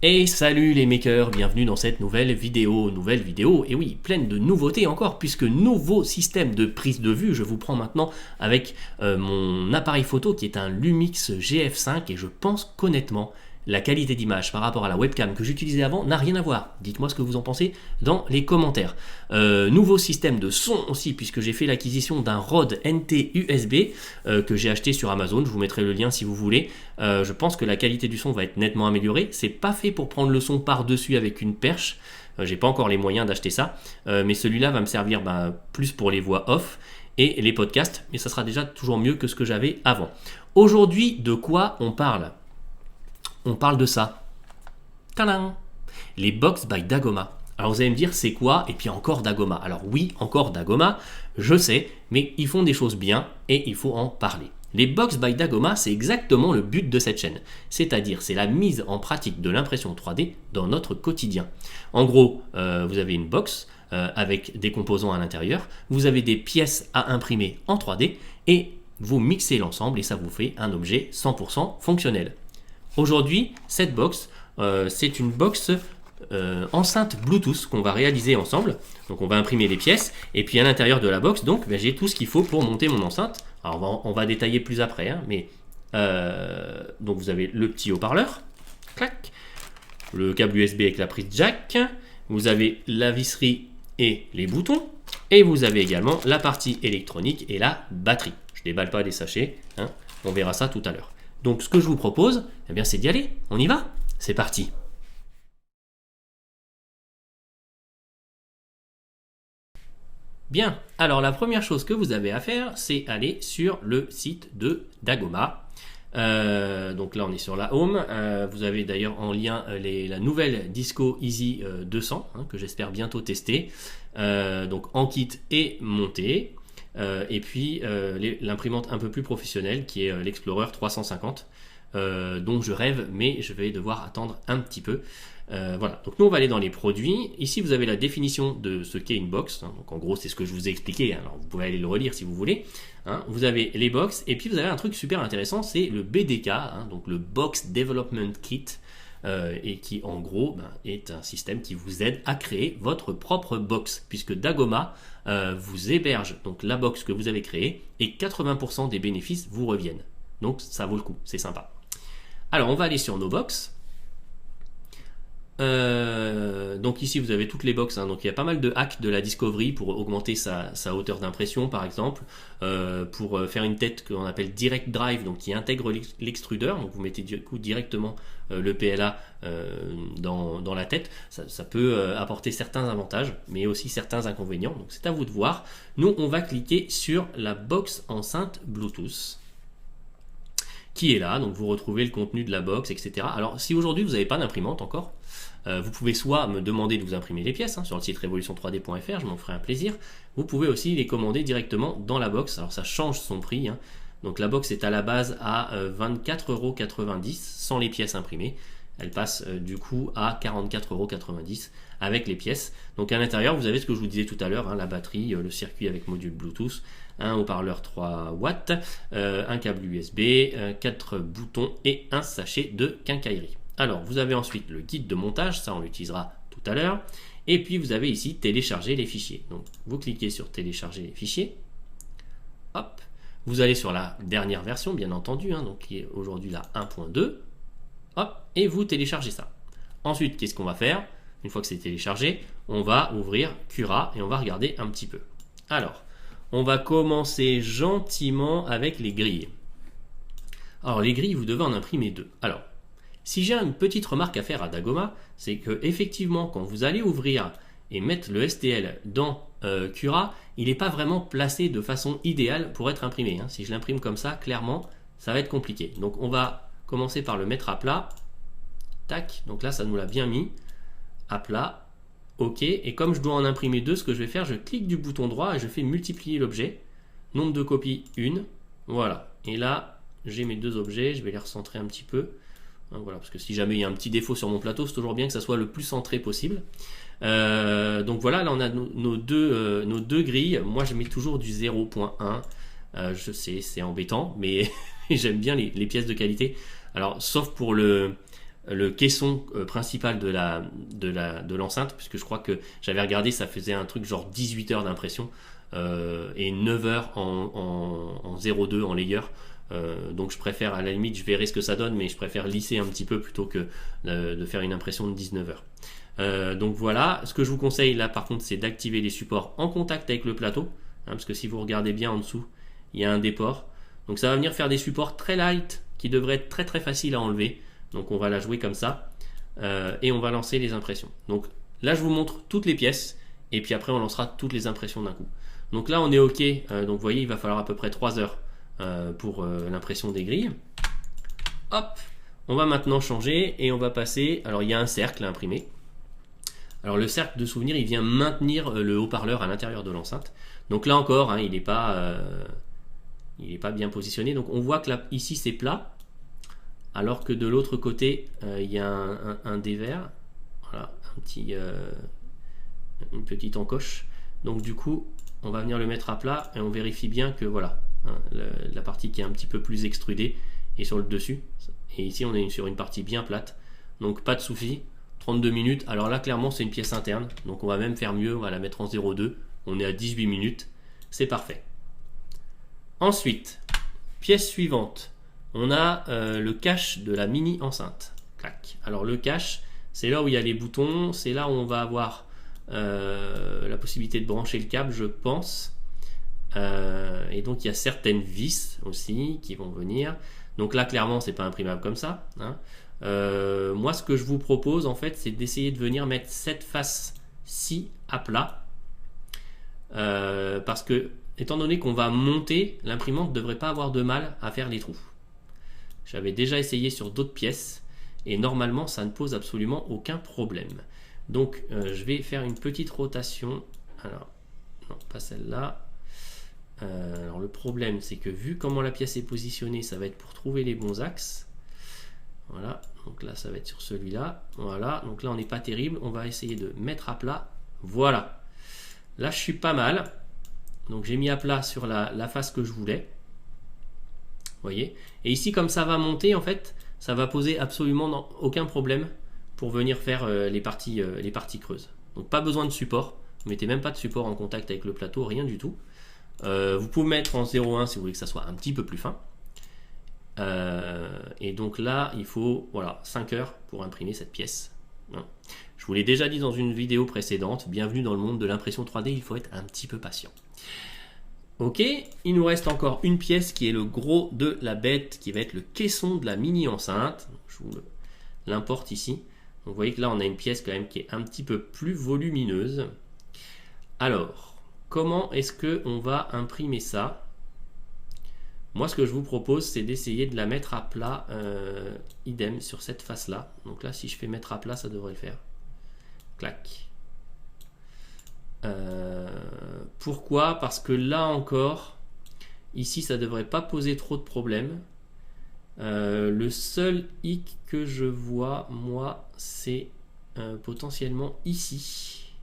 Et salut les makers, bienvenue dans cette nouvelle vidéo, et oui, pleine de nouveautés encore, puisque nouveau système de prise de vue, je vous prends maintenant avec mon appareil photo qui est un Lumix GF5, et je pense qu'honnêtement, la qualité d'image par rapport à la webcam que j'utilisais avant n'a rien à voir. Dites-moi ce que vous en pensez dans les commentaires. Nouveau système de son aussi, puisque j'ai fait l'acquisition d'un Rode NT USB que j'ai acheté sur Amazon. Je vous mettrai le lien si vous voulez. Je pense que la qualité du son va être nettement améliorée. C'est pas fait pour prendre le son par-dessus avec une perche. J'ai pas encore les moyens d'acheter ça. Mais celui-là va me servir plus pour les voix off et les podcasts. Mais ça sera déjà toujours mieux que ce que j'avais avant. Aujourd'hui, de quoi on parle ? On parle de ça. Tadam ! Les Box by Dagoma. Alors vous allez me dire c'est quoi et puis encore Dagoma. Alors oui, encore Dagoma, je sais, mais ils font des choses bien et il faut en parler. Les Box by Dagoma, c'est exactement le but de cette chaîne. C'est-à-dire, c'est la mise en pratique de l'impression 3D dans notre quotidien. En gros, vous avez une box avec des composants à l'intérieur, vous avez des pièces à imprimer en 3D et vous mixez l'ensemble et ça vous fait un objet 100% fonctionnel. Aujourd'hui, cette box, c'est une box enceinte Bluetooth qu'on va réaliser ensemble. Donc on va imprimer les pièces et puis à l'intérieur de la box, donc j'ai tout ce qu'il faut pour monter mon enceinte. Alors on va détailler plus après, hein, mais donc vous avez le petit haut-parleur, clac, le câble USB avec la prise jack, vous avez la visserie et les boutons, et vous avez également la partie électronique et la batterie. Je déballe pas des sachets, hein, on verra ça tout à l'heure. Donc ce que je vous propose, eh bien, c'est d'y aller. On y va ? C'est parti. Bien, alors la première chose que vous avez à faire, c'est aller sur le site de Dagoma. Donc là, on est sur la home. Vous avez d'ailleurs en lien la nouvelle Disco Easy 200, hein, que j'espère bientôt tester. Donc en kit et monté. Et puis l'imprimante un peu plus professionnelle qui est l'Explorer 350 dont je rêve, mais je vais devoir attendre un petit peu. Voilà, donc nous on va aller dans les produits. Ici vous avez la définition de ce qu'est une box, hein. Donc en gros c'est ce que je vous ai expliqué, hein. Alors vous pouvez aller le relire si vous voulez, hein. Vous avez les box et puis vous avez un truc super intéressant, c'est le BDK, hein, donc le Box Development Kit, et qui en gros est un système qui vous aide à créer votre propre box, puisque Dagoma vous héberge donc la box que vous avez créée et 80% des bénéfices vous reviennent. Donc ça vaut le coup, c'est sympa. Alors on va aller sur nos box. Donc ici vous avez toutes les box, hein. Donc il y a pas mal de hacks de la Discovery pour augmenter sa hauteur d'impression par exemple, pour faire une tête qu'on appelle Direct Drive, donc qui intègre l'extrudeur, donc vous mettez du coup directement le PLA dans la tête. Ça peut apporter certains avantages mais aussi certains inconvénients, donc c'est à vous de voir. Nous on va cliquer sur la box enceinte Bluetooth qui est là, donc vous retrouvez le contenu de la box, etc. Alors si aujourd'hui vous n'avez pas d'imprimante encore, vous pouvez soit me demander de vous imprimer les pièces, hein, sur le site revolution3d.fr, je m'en ferai un plaisir. Vous pouvez aussi les commander directement dans la box, alors ça change son prix, hein. Donc la box est à la base à 24,90€ sans les pièces imprimées. Elle passe du coup à 44,90€ avec les pièces. Donc à l'intérieur, vous avez ce que je vous disais tout à l'heure, hein, la batterie, le circuit avec module Bluetooth, un haut-parleur 3 watts, un câble USB, 4 boutons et un sachet de quincaillerie. Alors vous avez ensuite le guide de montage, ça on l'utilisera tout à l'heure. Et puis vous avez ici télécharger les fichiers. Donc vous cliquez sur télécharger les fichiers. Hop, vous allez sur la dernière version bien entendu, hein, donc qui est aujourd'hui la 1.2. Hop, et vous téléchargez ça. Ensuite, qu'est-ce qu'on va faire ? Une fois que c'est téléchargé, on va ouvrir Cura et on va regarder un petit peu. Alors, on va commencer gentiment avec les grilles. Alors, les grilles, vous devez en imprimer 2. Alors, si j'ai une petite remarque à faire à Dagoma, c'est que effectivement, quand vous allez ouvrir et mettre le STL dans Cura, il n'est pas vraiment placé de façon idéale pour être imprimé, hein. Si je l'imprime comme ça, clairement, ça va être compliqué. Donc, on va commencer par le mettre à plat. Tac, donc là ça nous l'a bien mis à plat. Ok, et comme je dois en imprimer 2, ce que je vais faire, je clique du bouton droit et je fais multiplier l'objet. Nombre de copies 1. Voilà, et là j'ai mes 2 objets, je vais les recentrer un petit peu. Voilà, parce que si jamais il y a un petit défaut sur mon plateau, c'est toujours bien que ça soit le plus centré possible. Donc voilà, là on a nos deux grilles. Moi je mets toujours du 0.1. Je sais, c'est embêtant, mais j'aime bien les pièces de qualité. Alors, sauf pour le le caisson principal de l'enceinte, puisque je crois que j'avais regardé, ça faisait un truc genre 18 heures d'impression et 9 heures en 0,2 en layer. Donc je préfère, à la limite, je verrai ce que ça donne, mais je préfère lisser un petit peu plutôt que de faire une impression de 19 heures. Donc voilà, ce que je vous conseille là par contre, c'est d'activer les supports en contact avec le plateau, parce que si vous regardez bien en dessous, il y a un déport. Donc ça va venir faire des supports très light qui devraient être très très faciles à enlever. Donc on va la jouer comme ça et on va lancer les impressions. Donc là je vous montre toutes les pièces et puis après on lancera toutes les impressions d'un coup. Donc là on est ok, donc vous voyez il va falloir à peu près 3 heures pour l'impression des grilles. Hop, on va maintenant changer et on va passer, alors il y a un cercle à imprimer. Alors le cercle de souvenir il vient maintenir le haut-parleur à l'intérieur de l'enceinte. Donc là encore il n'est pas bien positionné. Donc on voit que là, ici c'est plat. Alors que de l'autre côté, il y a un dévers, voilà, une petite encoche. Donc du coup, on va venir le mettre à plat et on vérifie bien que voilà, la partie qui est un petit peu plus extrudée est sur le dessus. Et ici, on est sur une partie bien plate. Donc pas de souci. 32 minutes. Alors là, clairement, c'est une pièce interne. Donc on va même faire mieux. On va la mettre en 0,2. On est à 18 minutes. C'est parfait. Ensuite, pièce suivante. On a le cache de la mini enceinte. Clac. Alors le cache, c'est là où il y a les boutons, c'est là où on va avoir la possibilité de brancher le câble, je pense. Et donc il y a certaines vis aussi qui vont venir. Donc là clairement c'est pas imprimable comme ça. Moi ce que je vous propose en fait c'est d'essayer de venir mettre cette face-ci à plat. Parce que étant donné qu'on va monter, l'imprimante ne devrait pas avoir de mal à faire les trous. J'avais déjà essayé sur d'autres pièces et normalement ça ne pose absolument aucun problème. Donc je vais faire une petite rotation. Alors, non, pas celle-là. Alors le problème c'est que vu comment la pièce est positionnée, ça va être pour trouver les bons axes. Voilà, donc là ça va être sur celui-là. Voilà, donc là on n'est pas terrible. On va essayer de mettre à plat. Voilà. Là je suis pas mal. Donc j'ai mis à plat sur la face que je voulais. Voyez, et ici comme ça va monter en fait ça va poser absolument aucun problème pour venir faire les parties creuses. Donc pas besoin de support, vous mettez même pas de support en contact avec le plateau, rien du tout. Vous pouvez mettre en 0,1 si vous voulez que ça soit un petit peu plus fin. Et donc là il faut voilà 5 heures pour imprimer cette pièce. Je vous l'ai déjà dit dans une vidéo précédente, bienvenue dans le monde de l'impression 3D, il faut être un petit peu patient. Ok, il nous reste encore une pièce qui est le gros de la bête, qui va être le caisson de la mini enceinte. Je vous l'importe ici. Donc vous voyez que là on a une pièce quand même qui est un petit peu plus volumineuse. Alors, comment est-ce qu'on va imprimer ça? Moi ce que je vous propose c'est d'essayer de la mettre à plat, idem sur cette face là. Donc là si je fais mettre à plat ça devrait le faire. Clac. Pourquoi? Parce que là encore, ici ça devrait pas poser trop de problèmes. Le seul hic que je vois, moi, c'est potentiellement ici.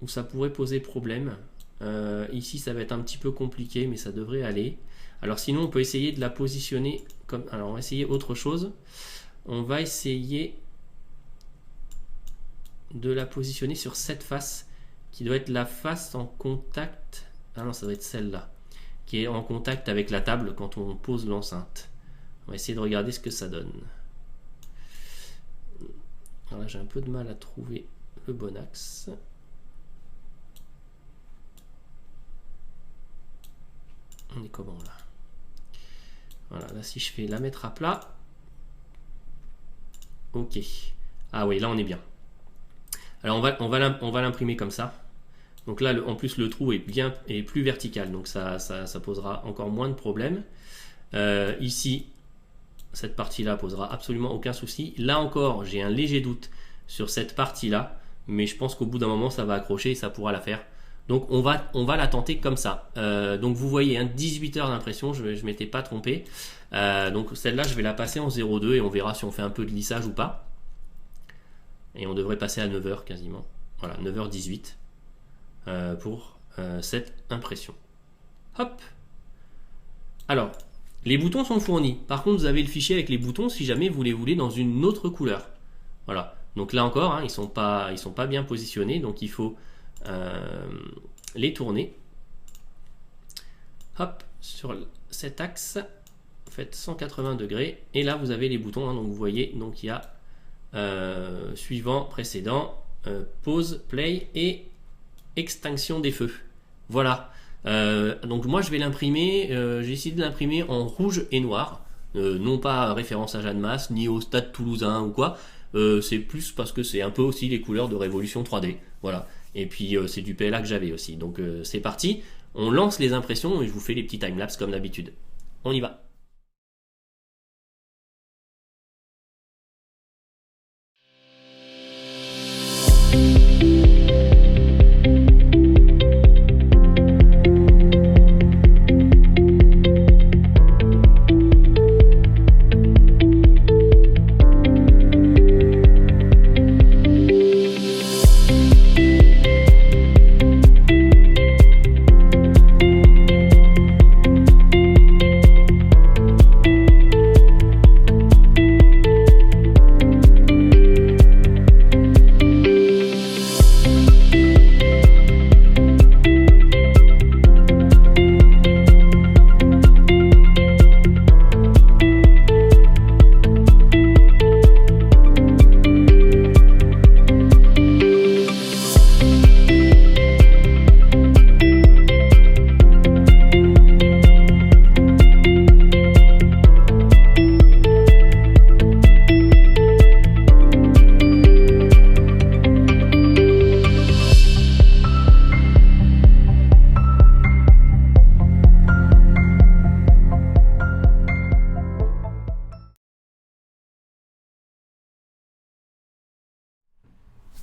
Où ça pourrait poser problème. Ici ça va être un petit peu compliqué, mais ça devrait aller. Alors sinon on peut essayer de la positionner comme... Alors on va essayer autre chose. On va essayer de la positionner sur cette face qui doit être la face en contact. Ah non, ça doit être celle-là qui est en contact avec la table quand on pose l'enceinte. On va essayer de regarder ce que ça donne. Alors là, j'ai un peu de mal à trouver le bon axe. On est comment là? Voilà, là si je fais la mettre à plat. Ok. Ah oui, là on est bien. Alors on va l'imprimer comme ça. Donc là en plus le trou est plus vertical, donc ça posera encore moins de problèmes. Ici cette partie là posera absolument aucun souci. Là encore j'ai un léger doute sur cette partie là, mais je pense qu'au bout d'un moment ça va accrocher et ça pourra la faire. Donc on va la tenter comme ça. Donc vous voyez 18 heures d'impression, je ne m'étais pas trompé. Donc celle-là je vais la passer en 0,2 et on verra si on fait un peu de lissage ou pas. Et on devrait passer à 9h quasiment. Voilà, 9h18 pour cette impression. Hop. Alors, Les boutons sont fournis. Par contre, vous avez le fichier avec les boutons si jamais vous les voulez dans une autre couleur. Voilà. Donc là encore, hein, ils sont pas bien positionnés, donc il faut les tourner. Hop, sur cet axe, faites 180 degrés, et là vous avez les boutons. Hein, donc vous voyez, donc il y a suivant, précédent, pause, play et extinction des feux. Voilà. Donc moi je vais l'imprimer, j'ai décidé de l'imprimer en rouge et noir, non pas référence à Jeanne Masse ni au Stade Toulousain ou quoi, c'est plus parce que c'est un peu aussi les couleurs de Révolution 3D, voilà. Et puis c'est du PLA que j'avais aussi, donc c'est parti, on lance les impressions et je vous fais les petits timelapses comme d'habitude. On y va.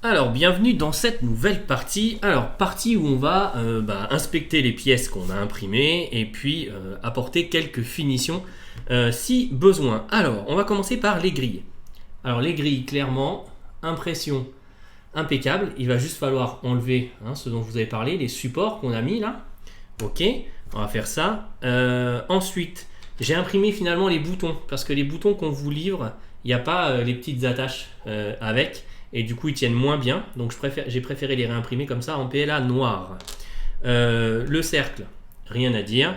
Alors, bienvenue dans cette nouvelle partie. Alors, partie où on va inspecter les pièces qu'on a imprimées et puis apporter quelques finitions si besoin. Alors, on va commencer par les grilles. Alors, les grilles, clairement, impression impeccable. Il va juste falloir enlever ce dont je vous avais parlé, les supports qu'on a mis là. Ok, on va faire ça. Ensuite, j'ai imprimé finalement les boutons parce que les boutons qu'on vous livre, il n'y a pas les petites attaches avec. Et du coup ils tiennent moins bien, donc j'ai préféré les réimprimer comme ça en PLA noir. Le cercle, rien à dire,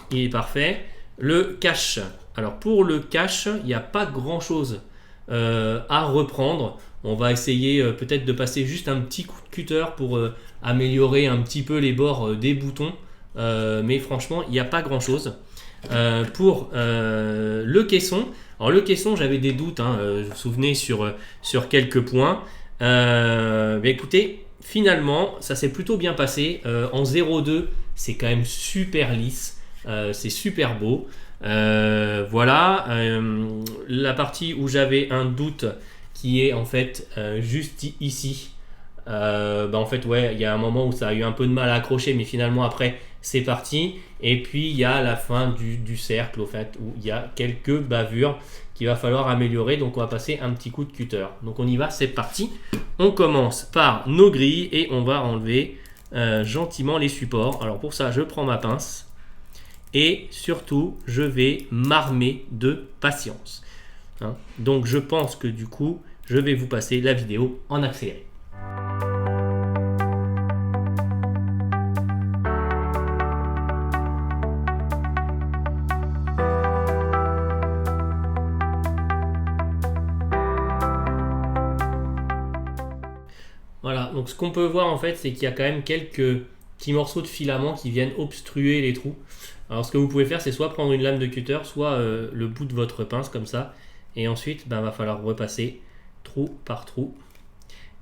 il est parfait. Le cache, alors pour le cache, il n'y a pas grand chose à reprendre. On va essayer peut-être de passer juste un petit coup de cutter pour améliorer un petit peu les bords des boutons, mais franchement il n'y a pas grand chose. Pour le caisson, alors le caisson j'avais des doutes, vous vous souvenez sur quelques points, mais écoutez, finalement ça s'est plutôt bien passé. En 0,2 c'est quand même super lisse, c'est super beau. Voilà, la partie où j'avais un doute qui est en fait juste ici. En fait ouais, il y a un moment où ça a eu un peu de mal à accrocher, mais finalement après c'est parti. Et puis il y a la fin du cercle au fait, où il y a quelques bavures qu'il va falloir améliorer, donc on va passer un petit coup de cutter. Donc on y va, c'est parti. On commence par nos grilles et on va enlever gentiment les supports. Alors pour ça je prends ma pince et surtout je vais m'armer de patience, donc je pense que du coup je vais vous passer la vidéo en accéléré. Voilà, donc ce qu'on peut voir en fait, c'est qu'il y a quand même quelques petits morceaux de filament qui viennent obstruer les trous. Alors ce que vous pouvez faire, c'est soit prendre une lame de cutter, soit le bout de votre pince comme ça, et ensuite va falloir repasser trou par trou.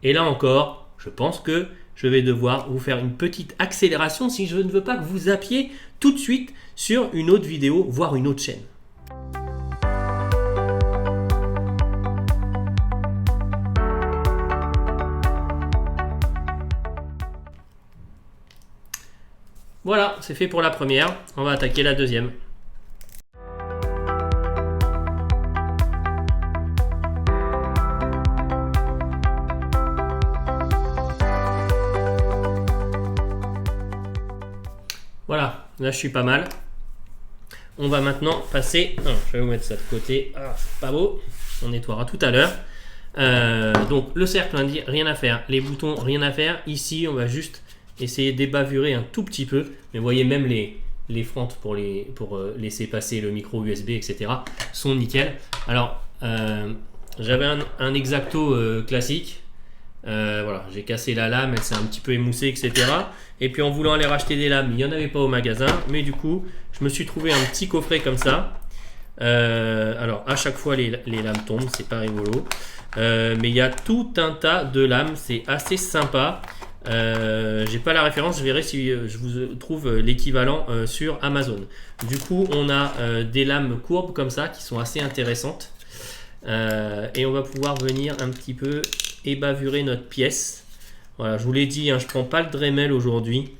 Et là encore, je pense que je vais devoir vous faire une petite accélération si je ne veux pas que vous zappiez tout de suite sur une autre vidéo, voire une autre chaîne. Voilà, c'est fait pour la première. On va attaquer la deuxième. Voilà, là je suis pas mal. On va maintenant passer, je vais vous mettre ça de côté, c'est pas beau, on nettoiera tout à l'heure. Donc le cercle, on dit rien à faire, les boutons, rien à faire. Ici, on va juste essayer d'ébavurer un tout petit peu, mais vous voyez même les fentes pour laisser passer le micro USB, etc. sont nickel. Alors, j'avais un X-Acto classique. Voilà, j'ai cassé la lame, elle s'est un petit peu émoussée, etc. Et puis en voulant aller racheter des lames, il n'y en avait pas au magasin. Mais du coup, je me suis trouvé un petit coffret comme ça. Alors à chaque fois les lames tombent, c'est pas rigolo. Mais il y a tout un tas de lames, c'est assez sympa. J'ai pas la référence, je verrai si je vous trouve l'équivalent sur Amazon. Du coup, on a des lames courbes comme ça qui sont assez intéressantes. Et on va pouvoir venir un petit peu ébavurer notre pièce. Voilà, je vous l'ai dit, hein, je prends pas le Dremel aujourd'hui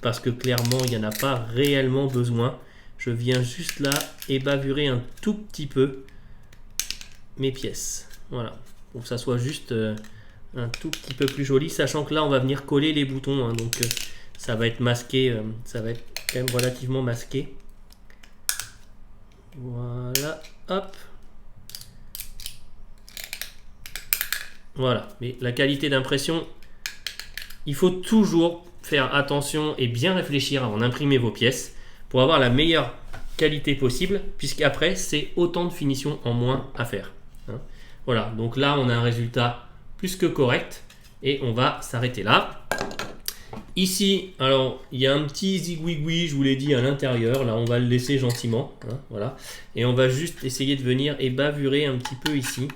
parce que clairement il n'y en a pas réellement besoin. Je viens juste là ébavurer un tout petit peu mes pièces. Voilà, pour que ça soit juste un tout petit peu plus joli, sachant que là on va venir coller les boutons, hein, donc ça va être masqué, ça va être quand même relativement masqué. Voilà, hop. Voilà, mais la qualité d'impression, il faut toujours faire attention et bien réfléchir avant d'imprimer vos pièces pour avoir la meilleure qualité possible, puisqu'après c'est autant de finition en moins à faire. Hein. Voilà, donc là on a un résultat plus que correct et on va s'arrêter là. Ici, alors il y a un petit zigouigoui, je vous l'ai dit, à l'intérieur. Là on va le laisser gentiment, hein, voilà, et on va juste essayer de venir ébavurer un petit peu ici.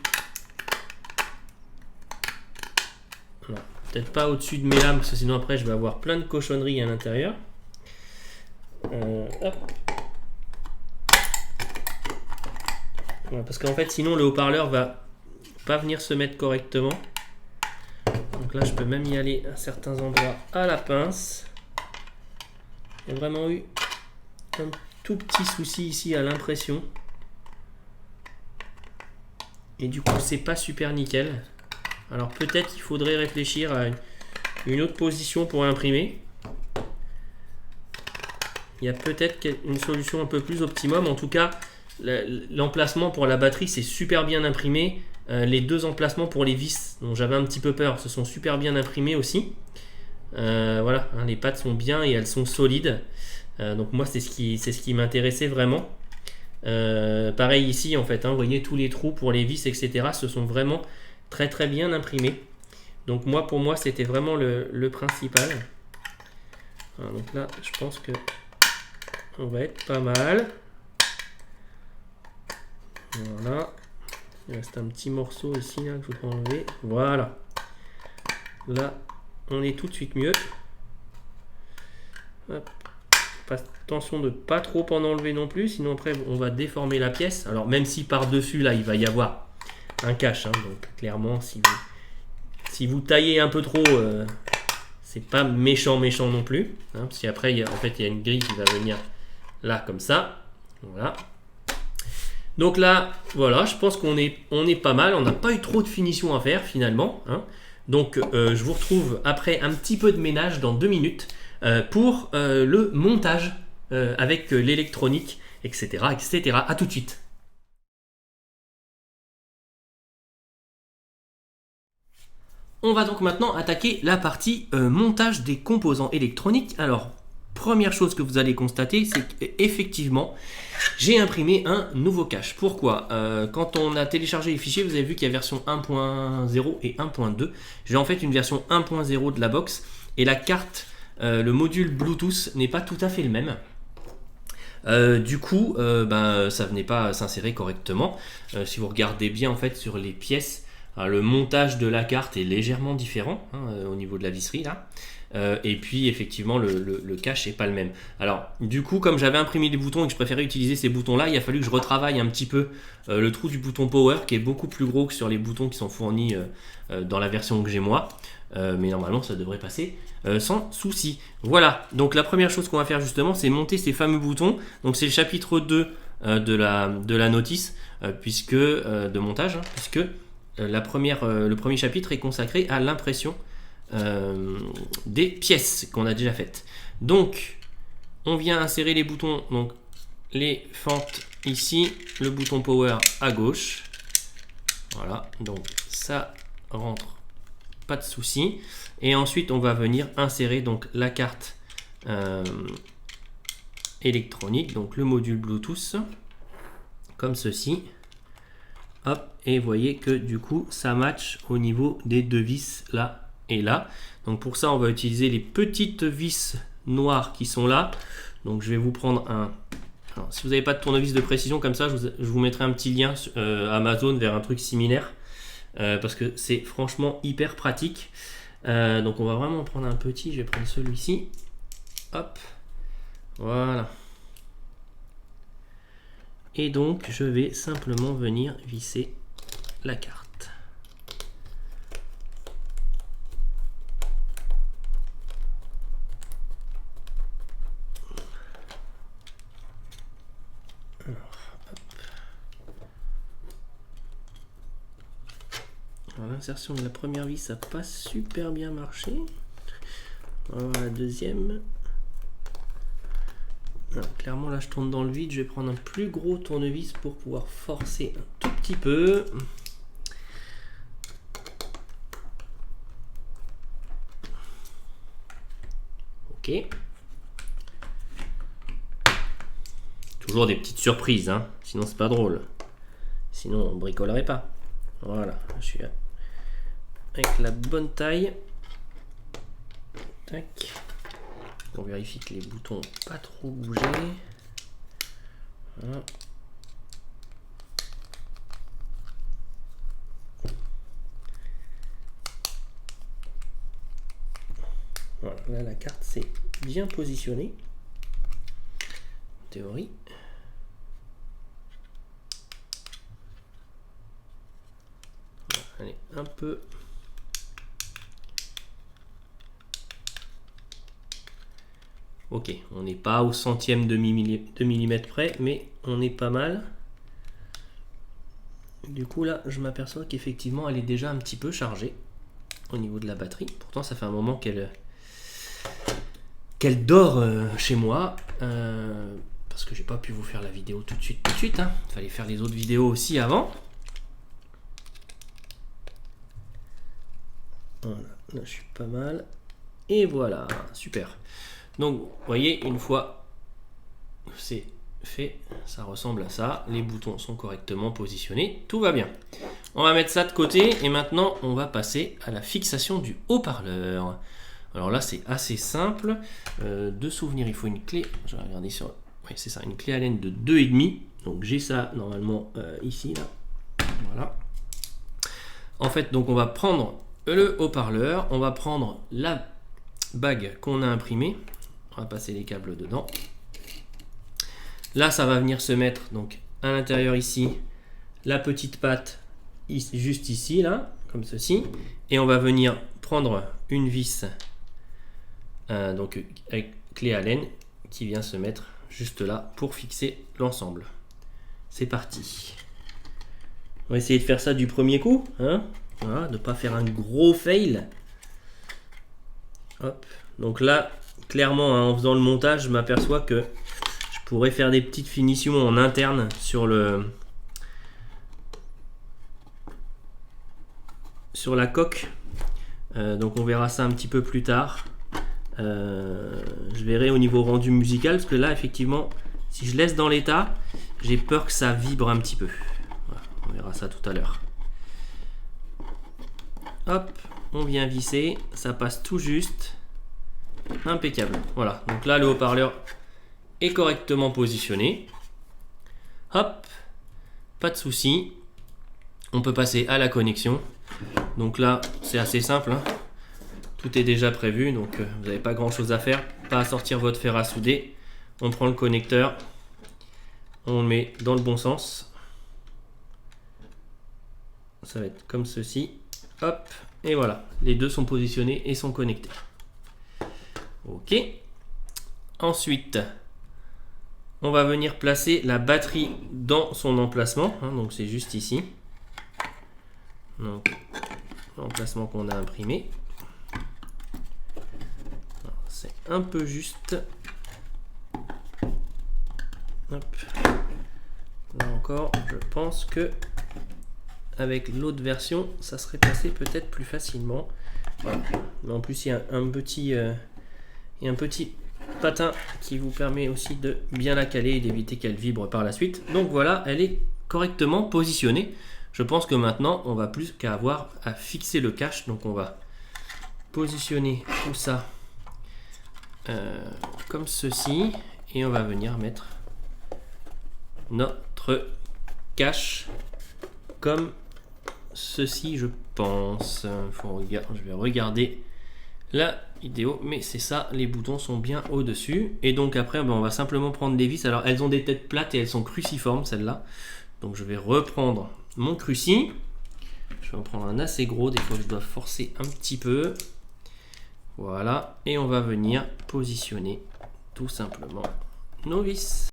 Voilà. Peut-être pas au-dessus de mes lames, parce que sinon après je vais avoir plein de cochonneries à l'intérieur. Hop. Voilà, parce qu'en fait sinon le haut-parleur va pas venir se mettre correctement. Donc là je peux même y aller à certains endroits à la pince. J'ai vraiment eu un tout petit souci ici à l'impression. Et du coup c'est pas super nickel. Alors peut-être qu'il faudrait réfléchir à une autre position pour imprimer. Il y a peut-être une solution un peu plus optimum. En tout cas, l'emplacement pour la batterie, c'est super bien imprimé. Les deux emplacements pour les vis, dont j'avais un petit peu peur, se sont super bien imprimés aussi. Voilà, hein, les pattes sont bien et elles sont solides. Donc moi, c'est ce qui m'intéressait vraiment. Pareil ici, en fait, hein, vous voyez tous les trous pour les vis, etc. se sont vraiment très très bien imprimés. Donc moi, pour moi, c'était vraiment le principal. Voilà, donc là, je pense que on va être pas mal. Voilà. Il reste un petit morceau ici là, que je voudrais enlever. Voilà. Là, on est tout de suite mieux. Hop. Attention de pas trop en enlever non plus, sinon après on va déformer la pièce. Alors même si par-dessus là, il va y avoir un cache, hein, donc clairement si vous taillez un peu trop, c'est pas méchant non plus, hein, parce qu'après en fait il y a une grille qui va venir là comme ça. Voilà. Donc là, voilà, je pense qu'on est pas mal. On n'a pas eu trop de finition à faire finalement. Hein. Donc je vous retrouve après un petit peu de ménage dans 2 minutes pour le montage avec l'électronique, etc., etc. À tout de suite. On va donc maintenant attaquer la partie montage des composants électroniques. Alors, première chose que vous allez constater, c'est qu'effectivement, j'ai imprimé un nouveau cache. Pourquoi quand on a téléchargé les fichiers, vous avez vu qu'il y a version 1.0 et 1.2. J'ai en fait une version 1.0 de la box et la carte, le module Bluetooth n'est pas tout à fait le même. Du coup, ça venait pas s'insérer correctement. Si vous regardez bien en fait sur les pièces, le montage de la carte est légèrement différent au niveau de la visserie là. Et puis effectivement le cache n'est pas le même. Alors du coup, comme j'avais imprimé des boutons et que je préférais utiliser ces boutons là, il a fallu que je retravaille un petit peu le trou du bouton power qui est beaucoup plus gros que sur les boutons qui sont fournis dans la version que j'ai moi. Mais normalement ça devrait passer sans souci. Voilà, donc la première chose qu'on va faire justement, c'est monter ces fameux boutons. Donc c'est le chapitre 2 de la notice puisque de montage, hein, puisque le premier chapitre est consacré à l'impression des pièces qu'on a déjà faites. Donc On vient insérer les boutons, donc les fentes ici, le bouton power à gauche. Voilà, donc ça rentre, pas de souci. Et ensuite, on va venir insérer donc la carte électronique, donc le module Bluetooth, comme ceci. Hop, et vous voyez que du coup, ça match au niveau des deux vis là et là. Donc pour ça, on va utiliser les petites vis noires qui sont là. Donc je vais vous prendre un... Alors, si vous n'avez pas de tournevis de précision comme ça, je vous mettrai un petit lien Amazon vers un truc similaire. Parce que c'est franchement hyper pratique. Donc on va vraiment prendre un petit, je vais prendre celui-ci. Hop, voilà. Et donc je vais simplement venir visser la carte. L'insertion de la première vis, ça n'a pas super bien marché. Voilà la deuxième. Alors, clairement là je tourne dans le vide, je vais prendre un plus gros tournevis pour pouvoir forcer un tout petit peu. Ok. Toujours des petites surprises, hein. Sinon c'est pas drôle. Sinon on bricolerait pas. Voilà, je suis avec la bonne taille. Tac. On vérifie que les boutons n'ont pas trop bougé. Voilà. Voilà, là la carte s'est bien positionnée. En théorie. Allez, un peu. Ok, on n'est pas au centième de millimètre près, mais on est pas mal. Du coup là, je m'aperçois qu'effectivement, elle est déjà un petit peu chargée au niveau de la batterie. Pourtant, ça fait un moment qu'elle dort chez moi. Parce que j'ai pas pu vous faire la vidéo tout de suite. Hein. Il fallait faire les autres vidéos aussi avant. Voilà, là je suis pas mal. Et voilà, super. Donc, vous voyez, une fois c'est fait, ça ressemble à ça. Les boutons sont correctement positionnés. Tout va bien. On va mettre ça de côté. Et maintenant, on va passer à la fixation du haut-parleur. Alors là, c'est assez simple. De souvenir, il faut une clé. Je vais regarder sur... Oui, c'est ça, une clé Allen de 2,5. Donc, j'ai ça normalement ici. Là. Voilà. En fait, donc on va prendre le haut-parleur. On va prendre la bague qu'on a imprimée. On va passer les câbles dedans. Là, ça va venir se mettre donc à l'intérieur ici, la petite patte juste ici, là, comme ceci. Et on va venir prendre une vis donc avec clé Allen qui vient se mettre juste là pour fixer l'ensemble. C'est parti. On va essayer de faire ça du premier coup, hein, voilà, de ne pas faire un gros fail. Hop. Donc là, clairement, hein, en faisant le montage, je m'aperçois que je pourrais faire des petites finitions en interne sur la coque. Donc on verra ça un petit peu plus tard. Je verrai au niveau rendu musical, parce que là, effectivement, si je laisse dans l'état, j'ai peur que ça vibre un petit peu. Voilà, on verra ça tout à l'heure. Hop, on vient visser, ça passe tout juste. Impeccable. Voilà, donc là, le haut-parleur est correctement positionné. Hop, pas de souci. On peut passer à la connexion. Donc là, c'est assez simple, hein. Tout est déjà prévu, donc vous n'avez pas grand chose à faire. Pas à sortir votre fer à souder. On prend le connecteur, on le met dans le bon sens. Ça va être comme ceci. Hop, et voilà. Les deux sont positionnés et sont connectés. Ok. Ensuite, on va venir placer la batterie dans son emplacement. Hein, donc c'est juste ici. Donc l'emplacement qu'on a imprimé. C'est un peu juste. Hop. Là encore, je pense que avec l'autre version, ça serait passé peut-être plus facilement. Voilà. Mais en plus, il y a un petit patin qui vous permet aussi de bien la caler et d'éviter qu'elle vibre par la suite. Donc voilà, elle est correctement positionnée. Je pense que maintenant, on va plus qu'à avoir à fixer le cache. Donc on va positionner tout ça comme ceci. Et on va venir mettre notre cache comme ceci, je pense. Je vais regarder la vidéo, mais c'est ça, les boutons sont bien au-dessus. Et donc après, on va simplement prendre des vis. Alors elles ont des têtes plates et elles sont cruciformes, celles-là. Donc je vais reprendre mon cruci. Je vais en prendre un assez gros, des fois je dois forcer un petit peu. Voilà, et on va venir positionner tout simplement nos vis.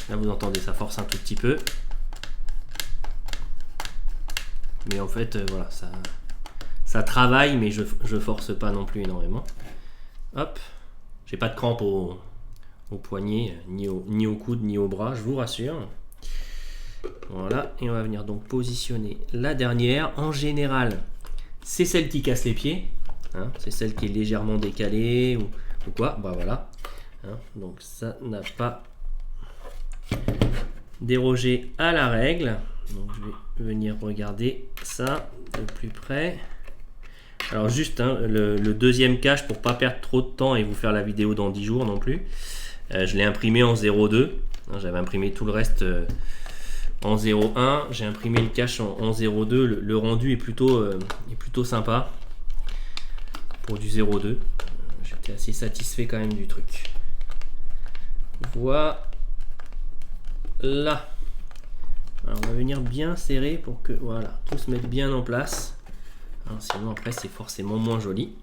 Là vous entendez, ça force un tout petit peu. Mais en fait, voilà, ça travaille, mais je force pas non plus énormément. Hop, j'ai pas de crampe au poignet, ni au coude, ni au bras, je vous rassure. Voilà, et on va venir donc positionner la dernière. En général, c'est celle qui casse les pieds, hein, c'est celle qui est légèrement décalée ou quoi. Bah voilà, hein, donc ça n'a pas dérogé à la règle. Donc je vais venir regarder ça de plus près. Alors juste hein, le deuxième cache, pour pas perdre trop de temps et vous faire la vidéo dans 10 jours non plus, je l'ai imprimé en 0,2. J'avais imprimé tout le reste en 0,1. J'ai imprimé le cache en 0,2. Le rendu est plutôt sympa pour du 0,2. J'étais assez satisfait quand même du truc. Voilà. Alors on va venir bien serrer pour que voilà, tout se mette bien en place. Alors, sinon après c'est forcément moins joli.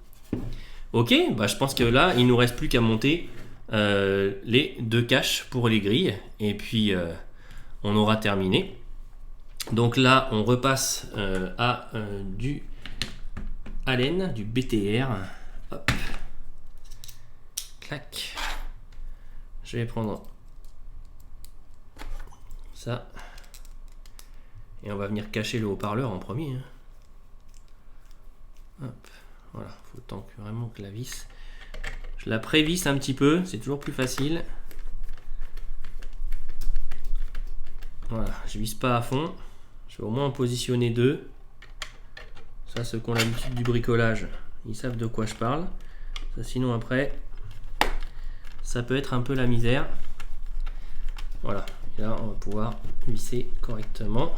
Ok, bah, je pense que là il nous reste plus qu'à monter les deux caches pour les grilles et puis on aura terminé. Donc là on repasse à du Allen, du BTR. Hop. Clac. Je vais prendre ça et on va venir cacher le haut-parleur en premier. Hop. Voilà, faut autant que vraiment que la vis, je la prévisse un petit peu, c'est toujours plus facile. Voilà, je visse pas à fond, je vais au moins en positionner deux. Ça, ceux qui ont l'habitude du bricolage, ils savent de quoi je parle. Ça, sinon après, ça peut être un peu la misère. Voilà, et là on va pouvoir visser correctement.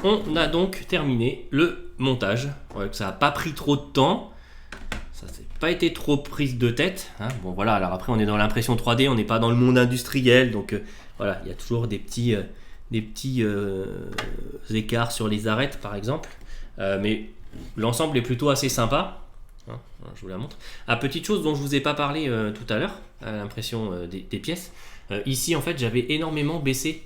On a donc terminé le montage. Ouais, ça n'a pas pris trop de temps. Ça n'a pas été trop prise de tête. Hein. Bon voilà, alors après on est dans l'impression 3D, on n'est pas dans le monde industriel. Donc voilà, il y a toujours des petits écarts sur les arêtes par exemple. Mais l'ensemble est plutôt assez sympa. Hein, je vous la montre. Petite chose dont je ne vous ai pas parlé tout à l'heure, à l'impression des pièces. Ici en fait j'avais énormément baissé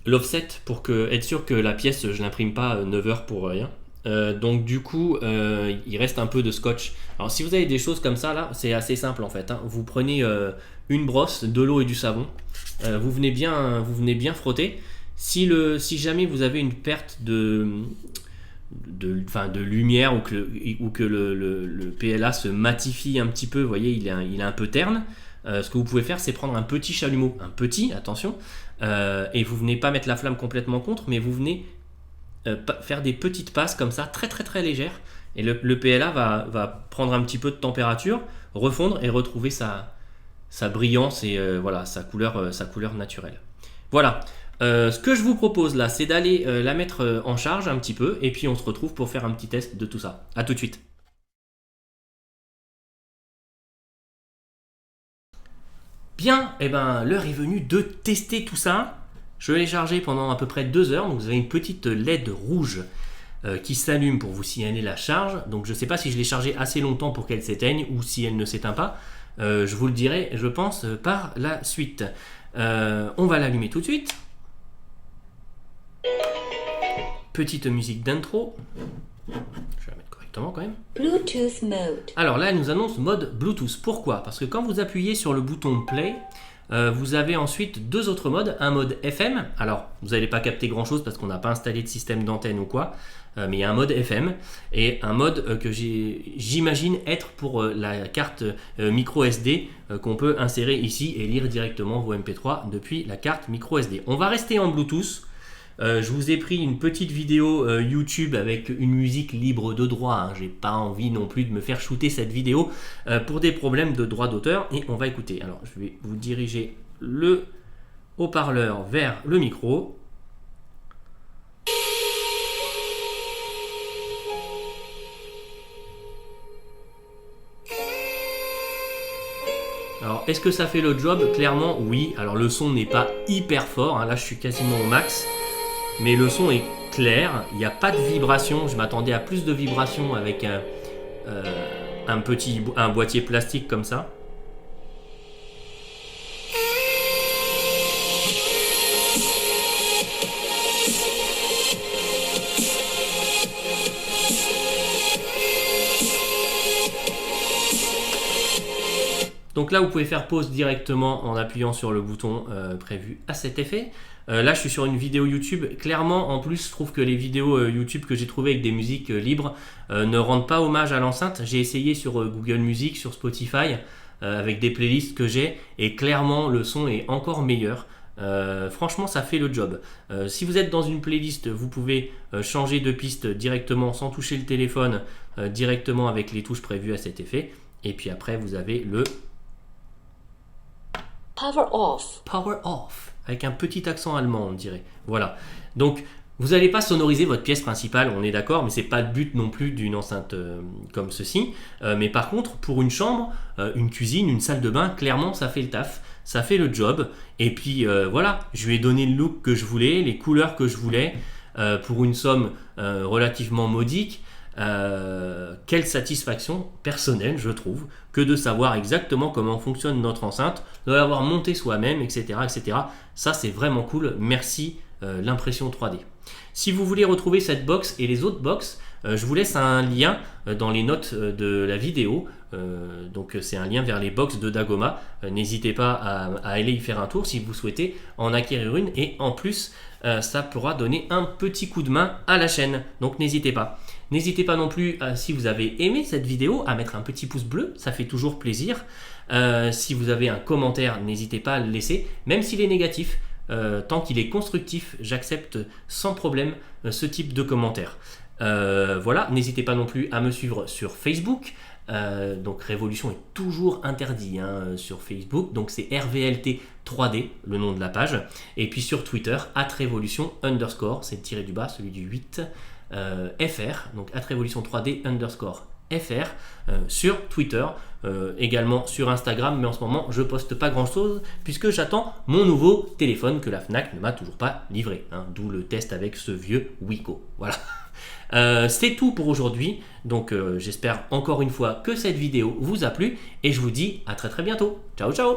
l'offset pour être sûr que la pièce je l'imprime pas 9 heures pour rien. Donc du coup il reste un peu de scotch. Alors si vous avez des choses comme ça là, c'est assez simple en fait, hein. Vous prenez une brosse, de l'eau et du savon, vous venez bien frotter. Si jamais vous avez une perte de lumière ou que le PLA se matifie un petit peu, vous voyez il est un peu terne, ce que vous pouvez faire c'est prendre un petit chalumeau, attention, et vous venez pas mettre la flamme complètement contre, mais vous venez faire des petites passes comme ça, très très très légères, et le PLA va prendre un petit peu de température, refondre et retrouver sa brillance et voilà, sa couleur naturelle. Voilà, ce que je vous propose là, c'est d'aller la mettre en charge un petit peu, et puis on se retrouve pour faire un petit test de tout ça. A tout de suite. Bien, et ben l'heure est venue de tester tout ça. Je l'ai chargé pendant à peu près 2 heures, donc vous avez une petite LED rouge qui s'allume pour vous signaler la charge. Donc je ne sais pas si je l'ai chargée assez longtemps pour qu'elle s'éteigne ou si elle ne s'éteint pas. Je vous le dirai, je pense, par la suite. On va l'allumer tout de suite. Petite musique d'intro. Je vais la mettre correctement quand même. Bluetooth mode. Alors là, elle nous annonce mode Bluetooth. Pourquoi? Parce que quand vous appuyez sur le bouton Play, vous avez ensuite 2 autres modes. Un mode FM. Alors, vous n'allez pas capter grand-chose parce qu'on n'a pas installé de système d'antenne ou quoi. Mais il y a un mode FM et un mode que j'imagine être pour la carte micro SD qu'on peut insérer ici et lire directement vos MP3 depuis la carte micro SD. On va rester en Bluetooth. Je vous ai pris une petite vidéo YouTube avec une musique libre de droit. Hein. J'ai pas envie non plus de me faire shooter cette vidéo pour des problèmes de droit d'auteur. Et on va écouter. Alors, je vais vous diriger le haut-parleur vers le micro. Alors, est-ce que ça fait le job? Clairement, oui. Alors, le son n'est pas hyper fort. Hein. Là, je suis quasiment au max. Mais le son est clair. Il n'y a pas de vibration. Je m'attendais à plus de vibration avec un boîtier plastique comme ça. Donc là, vous pouvez faire pause directement en appuyant sur le bouton prévu à cet effet. Là, je suis sur une vidéo YouTube. Clairement, en plus, je trouve que les vidéos YouTube que j'ai trouvées avec des musiques libres ne rendent pas hommage à l'enceinte. J'ai essayé sur Google Music, sur Spotify, avec des playlists que j'ai, et clairement, le son est encore meilleur. Franchement, ça fait le job. Si vous êtes dans une playlist, vous pouvez changer de piste directement sans toucher le téléphone, directement avec les touches prévues à cet effet. Et puis après, vous avez le Power off. Power off, avec un petit accent allemand, on dirait. Voilà. Donc, vous n'allez pas sonoriser votre pièce principale, on est d'accord, mais c'est pas le but non plus d'une enceinte comme ceci. Mais par contre, pour une chambre, une cuisine, une salle de bain, clairement, ça fait le taf, ça fait le job. Et puis voilà, je lui ai donné le look que je voulais, les couleurs que je voulais, pour une somme relativement modique. Quelle satisfaction personnelle, je trouve, que de savoir exactement comment fonctionne notre enceinte, de l'avoir montée soi-même, etc., etc. Ça, c'est vraiment cool. Merci l'impression 3D. Si vous voulez retrouver cette box et les autres box, je vous laisse un lien dans les notes de la vidéo. Donc c'est un lien vers les box de Dagoma. N'hésitez pas à aller y faire un tour si vous souhaitez en acquérir une. Et en plus, ça pourra donner un petit coup de main à la chaîne. Donc n'hésitez pas. N'hésitez pas non plus, si vous avez aimé cette vidéo, à mettre un petit pouce bleu. Ça fait toujours plaisir. Si vous avez un commentaire, n'hésitez pas à le laisser, même s'il est négatif. Tant qu'il est constructif, j'accepte sans problème ce type de commentaire. Voilà, n'hésitez pas non plus à me suivre sur Facebook. Donc Révolution est toujours interdit sur Facebook. Donc c'est RVLT 3D, le nom de la page. Et puis sur Twitter, @Révolution_, c'est le tiré du bas, celui du 8, FR. Donc @Révolution 3D_ FR sur Twitter, également sur Instagram, mais en ce moment je poste pas grand chose puisque j'attends mon nouveau téléphone que la Fnac ne m'a toujours pas livré, d'où le test avec ce vieux Wiko. Voilà. C'est tout pour aujourd'hui, donc j'espère encore une fois que cette vidéo vous a plu et je vous dis à très très bientôt. Ciao ciao.